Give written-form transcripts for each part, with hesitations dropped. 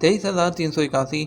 23,381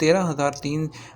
13,003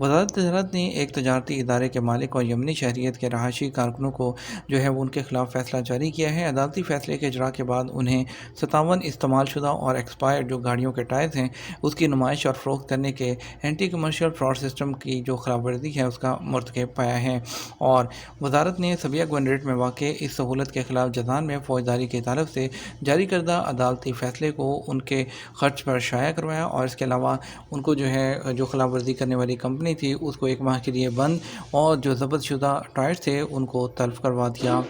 وزارت تجارت نے ایک تجارتی ادارے کے مالک اور یمنی شہریت کے رہائشی کارکنوں کو جو ہے وہ ان کے خلاف فیصلہ جاری کیا ہے۔ عدالتی فیصلے کے اجرا کے بعد انہیں 57 استعمال شدہ اور ایکسپائرڈ جو گاڑیوں کے ٹائرز ہیں اس کی نمائش اور فروخت کرنے کے اینٹی کمرشل فراڈ سسٹم کی جو خلاف ورزی ہے اس کا مرتکب پایا ہے، اور وزارت نے سبیہ گوینڈریٹ میں واقع اس سہولت کے خلاف جازان میں فوجداری کی طرف سے جاری کردہ عدالتی فیصلے کو ان کے خرچ پر شائع کروایا، اور اس کے علاوہ ان کو جو ہے جو خلاف ورزی کرنے والی کمپنی تھی اس کو 1 ماہ کے لیے بند، اور جو ضبط شدہ ٹائر تھے ان کو تلف کروا دیا۔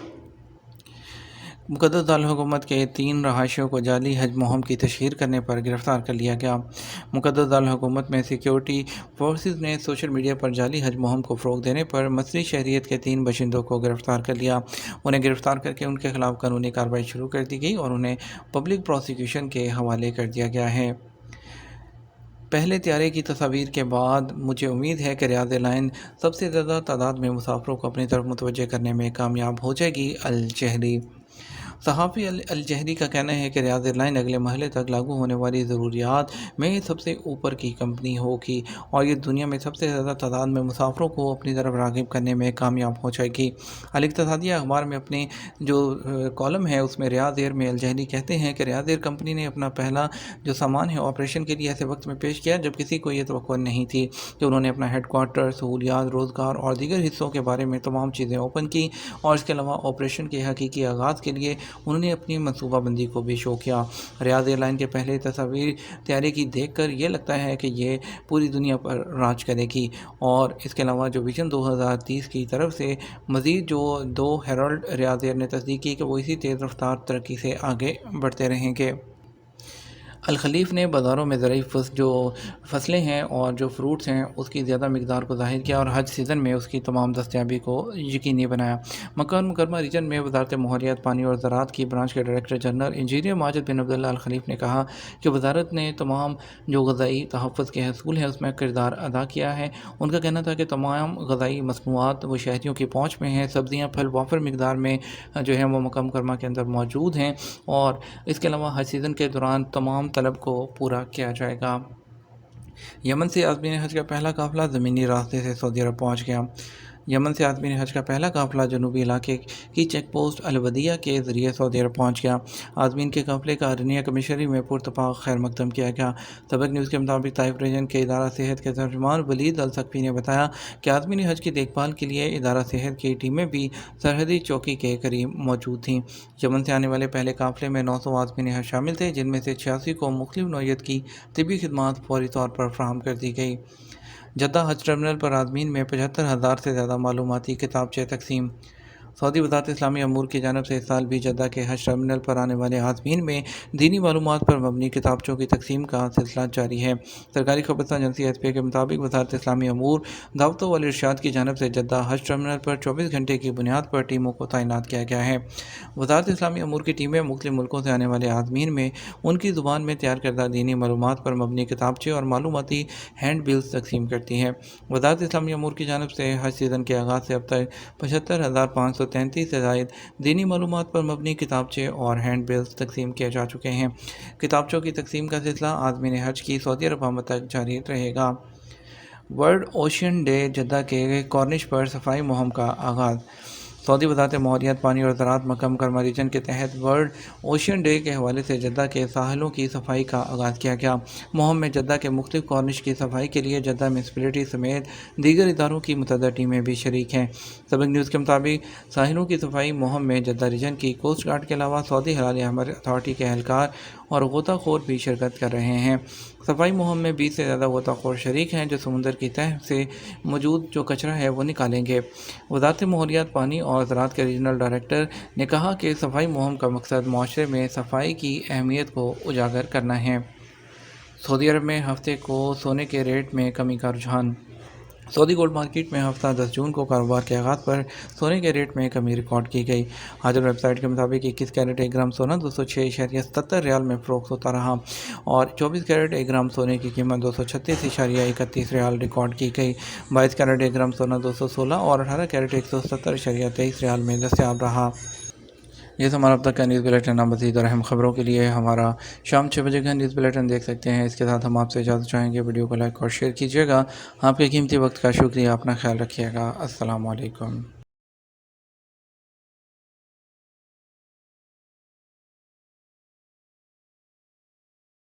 مقدس دارالحکومت کے 3 رہائشیوں کو جعلی حج مہم کی تشہیر کرنے پر گرفتار کر لیا گیا۔ مقدس دارالحکومت میں سیکیورٹی فورسز نے سوشل میڈیا پر جعلی حج مہم کو فروغ دینے پر مصری شہریت کے 3 باشندوں کو گرفتار کر لیا۔ انہیں گرفتار کر کے ان کے خلاف قانونی کارروائی شروع کر دی گئی اور انہیں پبلک پروسیکیوشن کے حوالے کر دیا گیا ہے۔ پہلے طیارے کی تصاویر کے بعد مجھے امید ہے کہ ریاض ایئر لائن سب سے زیادہ تعداد میں مسافروں کو اپنی طرف متوجہ کرنے میں کامیاب ہو جائے گی: الجہری۔ صحافی الجہری کا کہنا ہے کہ ریاض ایئر لائن اگلے مرحلے تک لاگو ہونے والی ضروریات میں سب سے اوپر کی کمپنی ہوگی اور یہ دنیا میں سب سے زیادہ تعداد میں مسافروں کو اپنی طرف راغب کرنے میں کامیاب ہو جائے گی۔ الاقتصادیہ اخبار میں اپنے جو کالم ہے اس میں ریاض ایئر میں الجہری کہتے ہیں کہ ریاض ایئر کمپنی نے اپنا پہلا جو سامان ہے آپریشن کے لیے ایسے وقت میں پیش کیا جب کسی کو یہ توقع نہیں تھی کہ انہوں نے اپنا ہیڈ کوارٹر، سہولیات، روزگار اور دیگر حصوں کے بارے میں تمام چیزیں اوپن کی، اور اس کے علاوہ آپریشن کے حقیقی آغاز کے لیے انہوں نے اپنی منصوبہ بندی کو بھی شو کیا۔ ریاض ایئر لائن کے پہلے تصاویر طیارے کی دیکھ کر یہ لگتا ہے کہ یہ پوری دنیا پر راج کرے گی، اور اس کے علاوہ جو ویژن 2030 کی طرف سے مزید جو 2 ہیرالڈ ریاض ایئر نے تصدیق کی کہ وہ اسی تیز رفتار ترقی سے آگے بڑھتے رہیں گے۔ الخلیف نے بازاروں میں زرعی جو فصلیں ہیں اور جو فروٹس ہیں اس کی زیادہ مقدار کو ظاہر کیا اور حج سیزن میں اس کی تمام دستیابی کو یقینی بنایا۔ مکہ مکرمہ ریجن میں وزارت ماحولیات، پانی اور زراعت کی برانچ کے ڈائریکٹر جنرل انجینئر ماجد بن عبداللہ الخلیف نے کہا کہ وزارت نے تمام جو غذائی تحفظ کے حصول ہیں اس میں کردار ادا کیا ہے۔ ان کا کہنا تھا کہ تمام غذائی مصنوعات وہ شہریوں کی پہنچ میں ہیں، سبزیاں، پھل وافر مقدار میں جو ہیں وہ مکہ مکرمہ کے اندر موجود ہیں، اور اس کے علاوہ حج سیزن کے دوران تمام طلب کو پورا کیا جائے گا۔ یمن سے عازمین حج کا پہلا قافلہ زمینی راستے سے سعودی عرب پہنچ گیا۔ یمن سے عازمین حج کا پہلا قافلہ جنوبی علاقے کی چیک پوسٹ الودیعہ کے ذریعے سعودی عرب پہنچ گیا۔ عازمین کے قافلے کا ارنیہ کمشنری میں پراتفاق خیر مقدم کیا گیا۔ سبق نیوز کے مطابق طائف ریجن کے ادارہ صحت کے ترجمان ولید الثقفی نے بتایا کہ عازمین حج کی دیکھ بھال کے لیے ادارہ صحت کی ٹیمیں بھی سرحدی چوکی کے قریب موجود تھیں۔ یمن سے آنے والے پہلے قافلے میں 900 عازمین حج شامل تھے، جن میں سے 86 کو مختلف نوعیت کی طبی خدمات فوری طور پر فراہم کر دی گئی۔ جدہ حج ٹرمینل پر عازمین میں 75,000 سے زیادہ معلوماتی کتابچے تقسیم۔ سعودی وزارت اسلامی امور کی جانب سے اس سال بھی جدہ کے حج ٹرمینل پر آنے والے عازمین میں دینی معلومات پر مبنی کتابچوں کی تقسیم کا سلسلہ جاری ہے۔ سرکاری خبررساں ایجنسی ایس پی اے کے مطابق وزارت اسلامی امور، دعوت و ارشاد کی جانب سے جدہ حج ٹرمینل پر 24 گھنٹے کی بنیاد پر ٹیموں کو تعینات کیا گیا ہے۔ وزارت اسلامی امور کی ٹیمیں مختلف ملکوں سے آنے والے عازمین میں ان کی زبان میں تیار کردہ دینی معلومات پر مبنی کتابچے اور معلوماتی ہینڈ بلز تقسیم کرتی ہیں۔ وزارت اسلامی امور کی جانب سے حج سیزن کے آغاز سے اب تک 75,533 سے زائد دینی معلومات پر مبنی کتابچے اور ہینڈ بلز تقسیم کیے جا چکے ہیں۔ کتابچوں کی تقسیم کا سلسلہ عازمین حج کی سعودی عرب آمد تک جاری رہے گا۔ ورلڈ اوشین ڈے، جدہ کے کارنش پر صفائی مہم کا آغاز۔ سعودی وزارت ماحولیات، پانی اور زراعت مکہ مکرمہ ریجن کے تحت ورلڈ اوشین ڈے کے حوالے سے جدہ کے ساحلوں کی صفائی کا آغاز کیا گیا۔ مہم میں جدہ کے مختلف کارنش کی صفائی کے لیے جدہ میونسپلٹی سمیت دیگر اداروں کی متعدد ٹیمیں بھی شریک ہیں۔ سبق نیوز کے مطابق ساحلوں کی صفائی مہم میں جدہ ریجن کی کوسٹ گارڈ کے علاوہ سعودی ہلال احمر اتھارٹی کے اہلکار اور غوطہ خور بھی شرکت کر رہے ہیں۔ صفائی مہم میں 20 سے زیادہ غوطہ خور شریک ہیں جو سمندر کی تہہ سے موجود جو کچرا ہے وہ نکالیں گے۔ وزارت ماحولیات، پانی اور زراعت کے ریجنل ڈائریکٹر نے کہا کہ صفائی مہم کا مقصد معاشرے میں صفائی کی اہمیت کو اجاگر کرنا ہے۔ سعودی عرب میں ہفتے کو سونے کے ریٹ میں کمی کا رجحان۔ سعودی گولڈ مارکیٹ میں ہفتہ 10 جون کو کاروبار کے آغاز پر سونے کے ریٹ میں کمی ریکارڈ کی گئی۔ حاجر ویب سائٹ کے مطابق 21 کیرٹ 1 گرام سونا 206.77 ریال میں فروخت ہوتا رہا اور 24 کیرٹ 1 گرام سونے کی قیمت 236.31 ریال ریکارڈ کی گئی۔ 22 کیرٹ 1 گرام سونا 216 اور 18 کیرٹ 170.23 ریال میں دستیاب رہا۔ یہ تو ہمارا اب تک کا نیوز بلیٹن. آپ مزید اور اہم خبروں کے لیے ہمارا شام 6 بجے کا نیوز بلیٹن دیکھ سکتے ہیں. اس کے ساتھ ہم آپ سے اجازت چاہیں گے. ویڈیو کو لائک اور شیئر کیجیے گا. آپ کے قیمتی وقت کا شکریہ. اپنا خیال رکھیے گا. السلام علیکم.